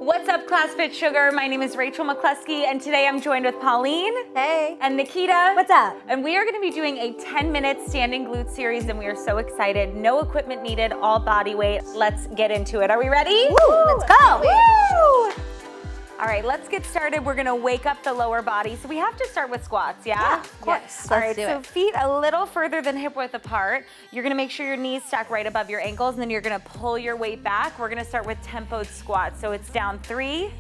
What's up, Class FitSugar? My name is Rachel McCluskey, and today I'm joined with Pauline. Hey. And Nikita. What's up? And we are going to be doing a 10-minute standing glute series, and we are so excited. No equipment needed, all body weight. Let's get into it. Are we ready? Woo, let's go. Woo! All right, let's get started. We're gonna wake up the lower body. So we have to start with squats, yeah? Yeah, of course. Yes. All right, so feet a little further than hip width apart. You're gonna make sure your knees stack right above your ankles, and then you're gonna pull your weight back. We're gonna start with tempoed squats. So it's down 3,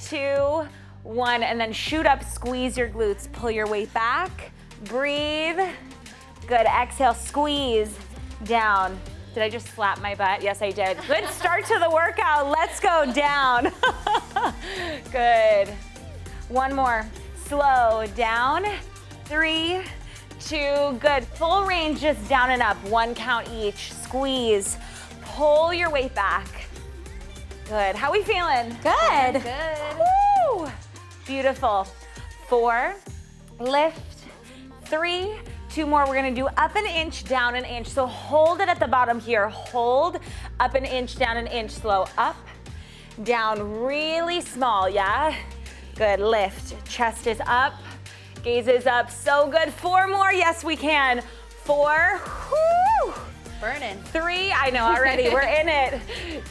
2, 1, and then shoot up, squeeze your glutes, pull your weight back, breathe. Good, exhale, squeeze, down. Did I just slap my butt? Yes, I did. Good start to the workout. Let's go down. Good. One more. Slow down. 3, 2, good. Full range, just down and up. 1 count each. Squeeze. Pull your weight back. Good. How we feeling? Good. Good. Woo! Beautiful. 4, lift. 3, 2 more. We're gonna do up an inch, down an inch. So hold it at the bottom here. Hold, up an inch, down an inch. Slow, up, down, really small, yeah? Good, lift. Chest is up, gaze is up. So good. 4 more, yes we can. 4, whoo. Burning. 3, I know already, we're in it.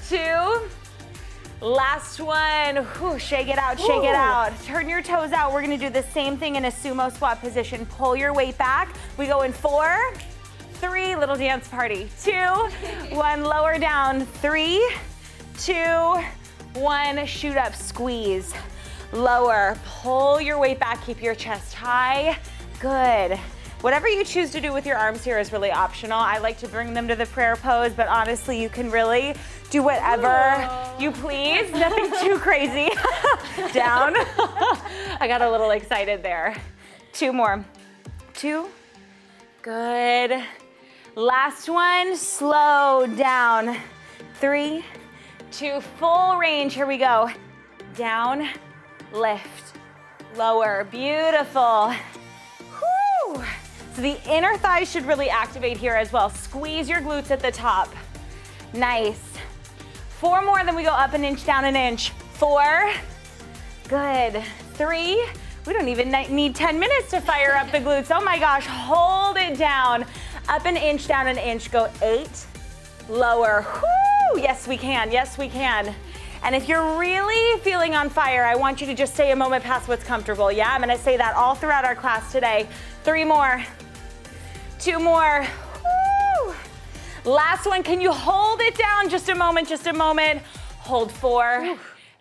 2, last one. Whew, shake it out, shake it out. Turn your toes out. We're gonna do the same thing in a sumo squat position. Pull your weight back. We go in 4, 3, little dance party. 2, 1, lower down. 3, 2, 1, shoot up, squeeze. Lower, pull your weight back, keep your chest high. Good. Whatever you choose to do with your arms here is really optional. I like to bring them to the prayer pose, but honestly, you can really do whatever you please. Nothing too crazy. Down. I got a little excited there. 2 more. 2. Good. Last one. Slow down. 3, 2. Full range. Here we go. Down. Lift. Lower. Beautiful. Whew. So the inner thighs should really activate here as well. Squeeze your glutes at the top. Nice. 4 more, then we go up an inch, down an inch. 4, good. 3, we don't even need 10 minutes to fire up the glutes. Oh my gosh, hold it down. Up an inch, down an inch, go 8, lower. Whoo, yes we can, yes we can. And if you're really feeling on fire, I want you to just stay a moment past what's comfortable. Yeah, I'm gonna say that all throughout our class today. 3 more, 2 more. Woo. Last one, can you hold it down? Just a moment, just a moment. Hold 4,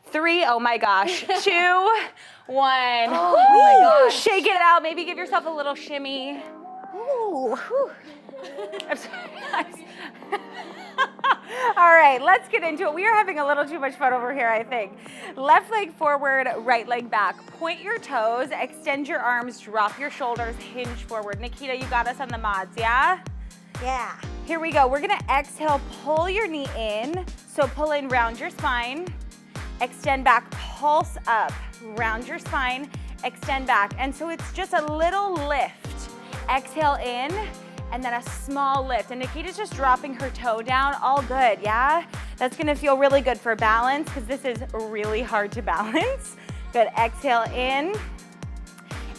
3, oh my gosh, 2, 1. Oh my gosh. Shake it out, maybe give yourself a little shimmy. Ooh. I'm sorry. All right, let's get into it. We are having a little too much fun over here, I think. Left leg forward, right leg back. Point your toes, extend your arms, drop your shoulders, hinge forward. Nikita, you got us on the mods, yeah? Yeah. Here we go. We're gonna exhale, pull your knee in. So pull in, round your spine. Extend back, pulse up. Round your spine, extend back. And so it's just a little lift. Exhale in, and then a small lift. And Nikita's just dropping her toe down, all good, yeah? That's gonna feel really good for balance, because this is really hard to balance. Good, exhale in,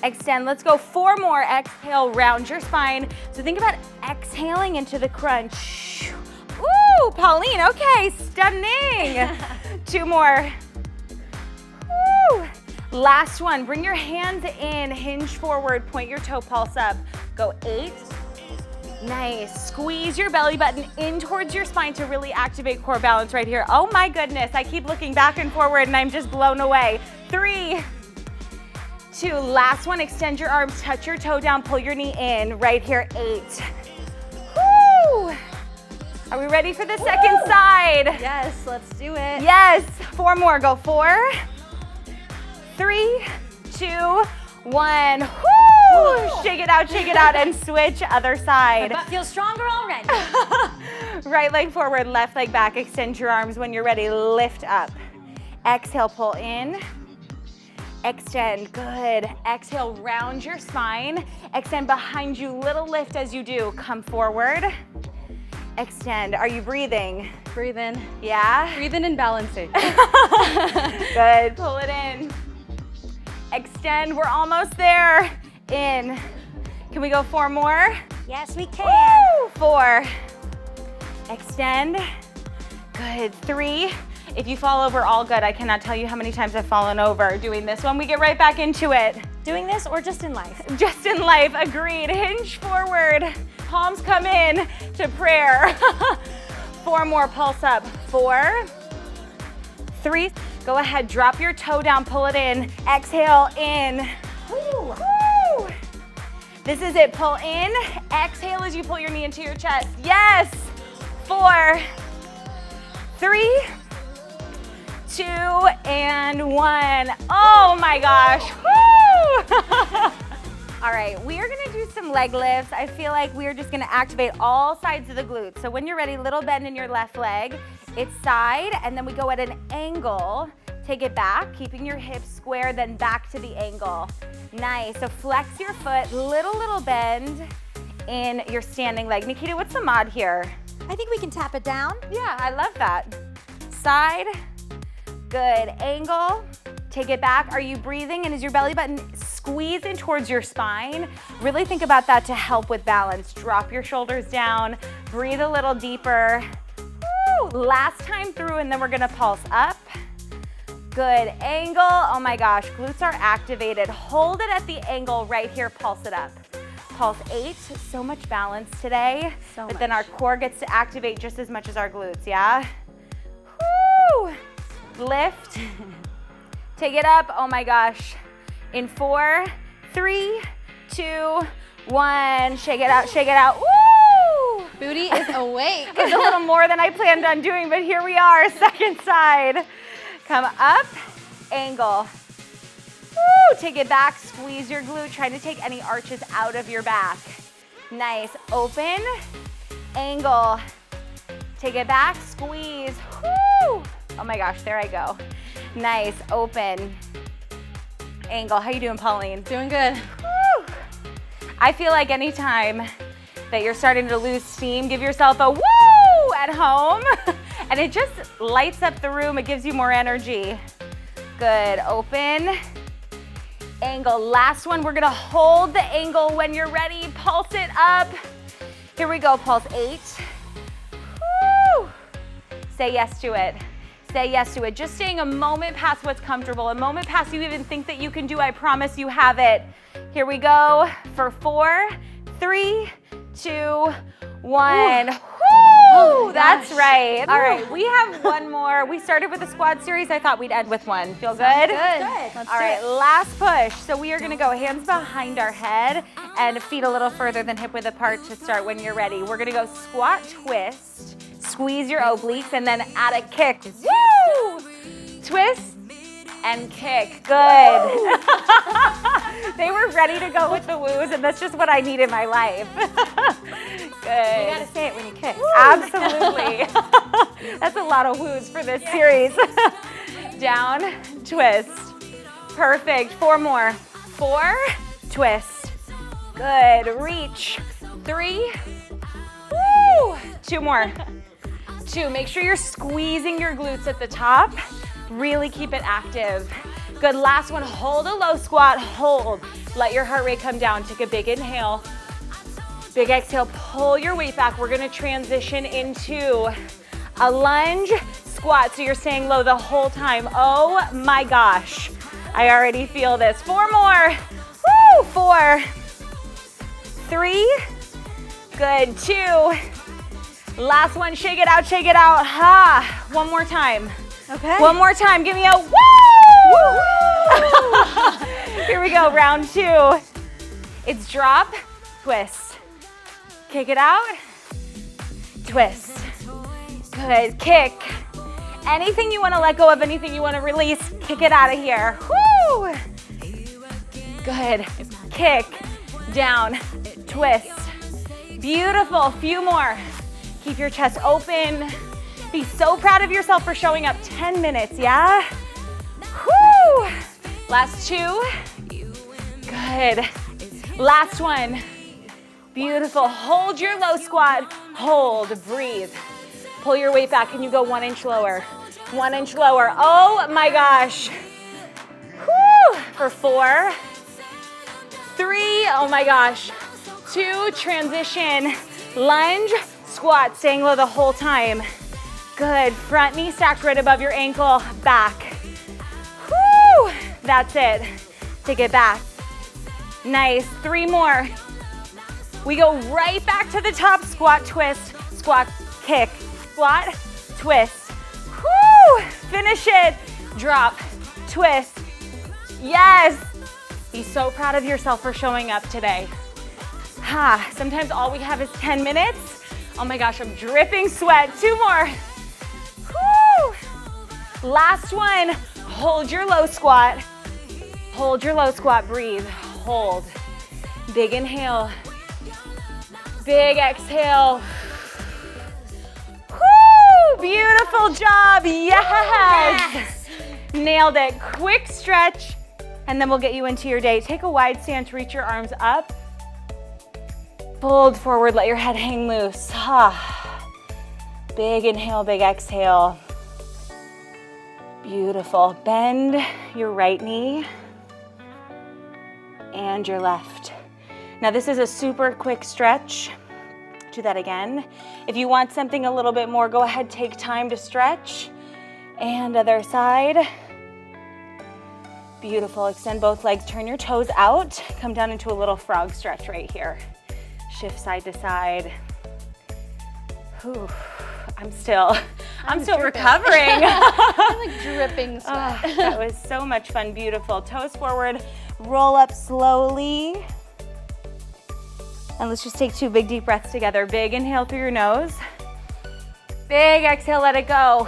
extend. Let's go 4 more. Exhale, round your spine. So think about exhaling into the crunch. Ooh, Pauline, okay, stunning. 2 more. Woo. Last one, bring your hands in, hinge forward, point your toe, pulse up. Go 8. Nice. Squeeze your belly button in towards your spine to really activate core balance right here. Oh my goodness, I keep looking back and forward and I'm just blown away. 3, 2, last one, extend your arms, touch your toe down, pull your knee in, right here, 8. Woo! Are we ready for the second side? Yes, let's do it. Yes, 4 more, go 4, 3, 2, 1. Woo! Shake it out, and switch other side. My butt feels stronger already. Right leg forward, left leg back. Extend your arms when you're ready. Lift up. Exhale, pull in. Extend, good. Exhale, round your spine. Extend behind you, little lift as you do. Come forward. Extend. Are you breathing? Breathing. Yeah? Breathing and balancing. Good, pull it in. Extend, we're almost there. In. Can we go 4 more? Yes, we can. Woo! 4. Extend. Good, 3. If you fall over, all good. I cannot tell you how many times I've fallen over doing this one. We get right back into it. Doing this or just in life? Just in life, agreed. Hinge forward. Palms come in to prayer. 4 more, pulse up. 4, 3. Go ahead, drop your toe down, pull it in. Exhale, in. Woo. Woo. This is it, pull in. Exhale as you pull your knee into your chest. Yes. 4, 3, 2, and 1. Oh my gosh. Woo. All right, we are gonna do some leg lifts. I feel like we're just gonna activate all sides of the glutes. So when you're ready, little bend in your left leg. It's side, and then we go at an angle. Take it back, keeping your hips square, then back to the angle. Nice, so flex your foot, little bend in your standing leg. Nikita, what's the mod here? I think we can tap it down. Yeah, I love that. Side, good, angle, take it back. Are you breathing, and is your belly button squeezed in towards your spine? Really think about that to help with balance. Drop your shoulders down, breathe a little deeper. Woo! Last time through, and then we're gonna pulse up. Good, angle, oh my gosh, glutes are activated. Hold it at the angle right here, pulse it up. Pulse 8, so much balance today. But then our core gets to activate just as much as our glutes, yeah? Woo! Lift, take it up, oh my gosh. In 4, 3, 2, 1, shake it out, woo! Booty is awake. It's a little more than I planned on doing, but here we are, second side. Come up, angle. Woo, take it back, squeeze your glute, trying to take any arches out of your back. Nice, open, angle. Take it back, squeeze, woo. Oh my gosh, there I go. Nice, open, angle. How you doing, Pauline? Doing good. Woo. I feel like anytime that you're starting to lose steam, give yourself a woo at home. And it just lights up the room. It gives you more energy. Good, open, angle. Last one, we're gonna hold the angle. When you're ready, pulse it up. Here we go, pulse 8. Woo. Say yes to it. Say yes to it. Just staying a moment past what's comfortable, a moment past you even think that you can do. I promise you have it. Here we go for 4, 3, 2, 1. Ooh. Oh, that's right. All right, we have one more. We started with a squat series. I thought we'd end with one. Feel good? Good. Let's All right, last push. So we are gonna go hands behind our head and feet a little further than hip width apart to start when you're ready. We're gonna go squat twist, squeeze your obliques, and then add a kick. Woo! Twist and kick. Good. They were ready to go with the woos, and that's just what I need in my life. Good. You gotta say it when you kick. Absolutely. That's a lot of woos for this series. Down, twist. Perfect. 4 more. 4, twist. Good. Reach. 3. Woo! 2 more. 2. Make sure you're squeezing your glutes at the top. Really keep it active. Good. Last one. Hold a low squat. Hold. Let your heart rate come down. Take a big inhale. Big exhale, pull your weight back. We're gonna transition into a lunge squat. So you're staying low the whole time. Oh my gosh. I already feel this. 4 more. Woo, 4, 3, good, 2. Last one, shake it out, shake it out. Ha, one more time. Okay. One more time, give me a woo! Here we go, round 2. It's drop, twist. Kick it out, twist. Good, kick. Anything you wanna let go of, anything you wanna release, kick it out of here. Woo! Good, kick, down, twist. Beautiful, few more. Keep your chest open. Be so proud of yourself for showing up 10 minutes, yeah? Woo! Last 2. Good. Last one. Beautiful. Hold your low squat. Hold, breathe. Pull your weight back and you go 1 inch lower. 1 inch lower. Oh my gosh. Whew. For 4, 3, oh my gosh. 2, transition, lunge, squat, staying low the whole time. Good, front knee stacked right above your ankle, back. Whew. That's it. Take it back. Nice, 3 more. We go right back to the top, squat, twist, squat, kick, squat, twist. Woo! Finish it. Drop, twist. Yes. Be so proud of yourself for showing up today. Sometimes all we have is 10 minutes. Oh my gosh, I'm dripping sweat. 2 more. Woo! Last one. Hold your low squat. Hold your low squat, breathe, hold. Big inhale, big exhale. Woo! Beautiful job, yes! Nailed it, quick stretch, and then we'll get you into your day. Take a wide stance, reach your arms up. Fold forward, let your head hang loose. Big inhale, big exhale. Beautiful, bend your right knee and your left. Now this is a super quick stretch. Do that again. If you want something a little bit more, go ahead, take time to stretch. And other side. Beautiful, extend both legs, turn your toes out, come down into a little frog stretch right here. Shift side to side. Whew. I'm still recovering. I'm like dripping sweat. That was so much fun, beautiful. Toes forward, roll up slowly. And let's just take 2 big deep breaths together. Big inhale through your nose. Big exhale, let it go.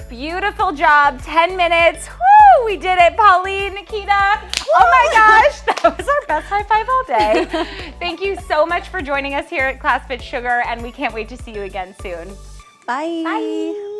Beautiful job, 10 minutes. Woo, we did it, Pauline, Nikita. Oh my gosh, that was our best high five all day. Thank you so much for joining us here at Class FitSugar, and we can't wait to see you again soon. Bye. Bye.